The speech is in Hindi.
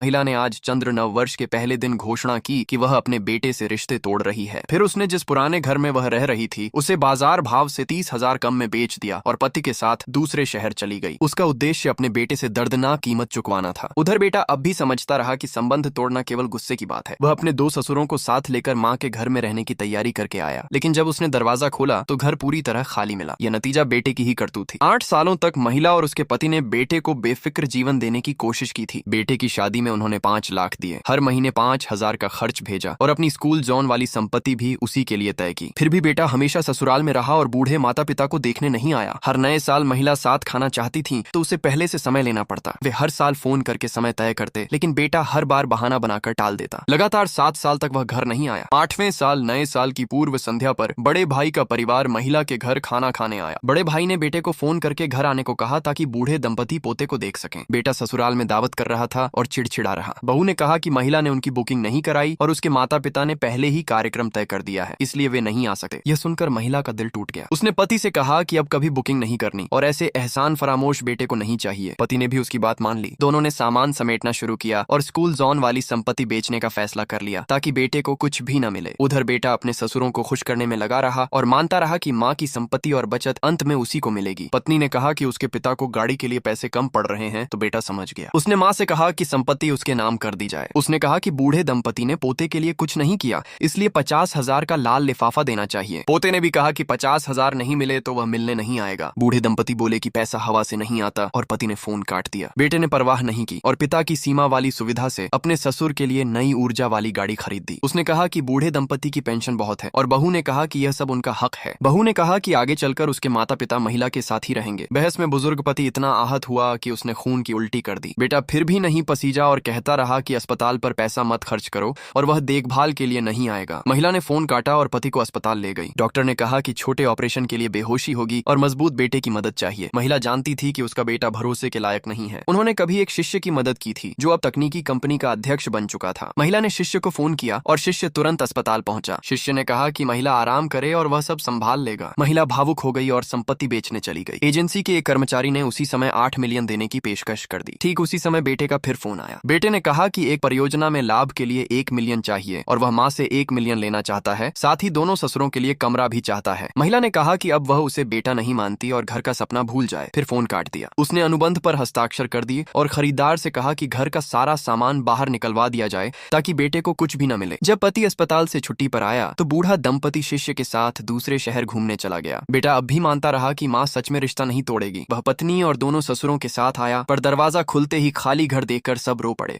महिला ने आज चंद्र नव वर्ष के पहले दिन घोषणा की कि वह अपने बेटे से रिश्ते तोड़ रही है। फिर उसने जिस पुराने घर में वह रह रही थी उसे बाजार भाव से 30,000 कम में बेच दिया और पति के साथ दूसरे शहर चली गई। उसका उद्देश्य अपने बेटे से दर्दनाक कीमत चुकवाना था। उधर बेटा अब भी समझता रहा कि संबंध तोड़ना केवल गुस्से की बात है। वह अपने 2 ससुरों को साथ लेकर माँ के घर में रहने की तैयारी करके आया, लेकिन जब उसने दरवाजा खोला तो घर पूरी तरह खाली मिला। यह नतीजा बेटे की ही करतूत थी। 8 सालों तक महिला और उसके पति ने बेटे को बेफिक्र जीवन देने की कोशिश की थी। बेटे की शादी में उन्होंने 5 लाख दिए, हर महीने 5,000 का खर्च भेजा और अपनी स्कूल जोन वाली संपत्ति भी उसी के लिए तय की। फिर भी बेटा हमेशा ससुराल में रहा और बूढ़े माता पिता को देखने नहीं आया। हर नए साल महिला साथ खाना चाहती थी तो उसे पहले से समय लेना पड़ता। वे हर साल फोन करके समय तय करते, लेकिन बेटा हर बार बहाना बनाकर टाल देता। लगातार 7 साल तक वह घर नहीं आया। 8वें साल नए साल की पूर्व संध्या पर बड़े भाई का परिवार महिला के घर खाना खाने आया। बड़े भाई ने बेटे को फोन करके घर आने को कहा ताकि बूढ़े दंपति पोते को देख सकें। बेटा ससुराल में दावत कर रहा था और चिड़चिड़ा रहा। बहू ने कहा कि महिला ने उनकी बुकिंग नहीं कराई और उसके माता पिता ने पहले ही कार्यक्रम तय कर दिया है, इसलिए वे नहीं आ सकते। यह सुनकर महिला का दिल टूट गया। उसने पति से कहा कि अब कभी बुकिंग नहीं करनी और ऐसे एहसान फरामोश बेटे को नहीं चाहिए। पति ने भी उसकी बात मान ली। दोनों ने सामान समेटना शुरू किया और स्कूल जोन वाली संपत्ति बेचने का फैसला कर लिया ताकि बेटे को कुछ भी न मिले। उधर बेटा अपने ससुरों को खुश करने में लगा रहा और मानता रहा कि माँ की संपत्ति और बचत अंत में उसी को मिलेगी। पत्नी ने कहा कि उसके पिता को गाड़ी के लिए पैसे कम पड़ रहे हैं तो बेटा समझ गया। उसने माँ से कहा कि संपत्ति उसके नाम कर दी जाए। उसने कहा कि बूढ़े दंपति ने पोते के लिए कुछ नहीं किया, इसलिए 50,000 का लाल लिफाफा देना चाहिए। पोते ने भी कहा कि 50,000 नहीं मिले तो वह मिलने नहीं आएगा। बूढ़े दंपति बोले कि पैसा हवा से नहीं आता और पति ने फोन काट दिया। बेटे ने परवाह नहीं की और पिता की सीमा वाली सुविधा से अपने ससुर के लिए नई ऊर्जा वाली गाड़ी खरीद दी। उसने कहा कि बूढ़े दंपति की पेंशन बहुत है और बहू ने कहा कि यह सब उनका हक है। बहू ने कहा कि आगे चलकर उसके माता पिता महिला के साथ ही रहेंगे। बहस में बुजुर्ग पति इतना आहत हुआ कि उसने खून की उल्टी कर दी। बेटा फिर भी नहीं पसीजा और कहता रहा कि अस्पताल पर पैसा मत खर्च करो और वह देखभाल के लिए नहीं आएगा। महिला ने फोन काटा और पति को अस्पताल ले गई। डॉक्टर ने कहा कि छोटे ऑपरेशन के लिए बेहोशी होगी और मजबूत बेटे की मदद चाहिए। महिला जानती थी कि उसका बेटा भरोसे के लायक नहीं है। उन्होंने कभी एक शिष्य की मदद की थी जो अब तकनीकी कंपनी का अध्यक्ष बन चुका था। महिला ने शिष्य को फोन किया और शिष्य तुरंत अस्पताल पहुंचा। शिष्य ने कहा कि महिला आराम करे और वह सब संभाल लेगा। महिला भावुक हो गई और संपत्ति बेचने चली गई। एजेंसी के एक कर्मचारी ने उसी समय 8 मिलियन देने की पेशकश कर दी। ठीक उसी समय बेटे का फिर फोन आया। बेटे ने कहा कि एक परियोजना में लाभ के लिए 1 मिलियन चाहिए और वह माँ से 1 मिलियन लेना चाहता है, साथ ही दोनों ससुरों के लिए कमरा भी चाहता है। महिला ने कहा कि अब वह उसे बेटा नहीं मानती और घर का सपना भूल जाए। फिर फोन काट दिया। उसने अनुबंध पर हस्ताक्षर कर दिए और खरीदार से कहा कि घर का सारा सामान बाहर निकलवा दिया जाए ताकि बेटे को कुछ भी न मिले। जब पति अस्पताल से छुट्टी पर आया तो बूढ़ा दंपति शिष्य के साथ दूसरे शहर घूमने चला गया। बेटा अब भी मानता रहा कि माँ सच में रिश्ता नहीं तोड़ेगी। वह पत्नी और दोनों ससुरों के साथ आया, पर दरवाजा खुलते ही खाली घर देखकर सब रो पड़े।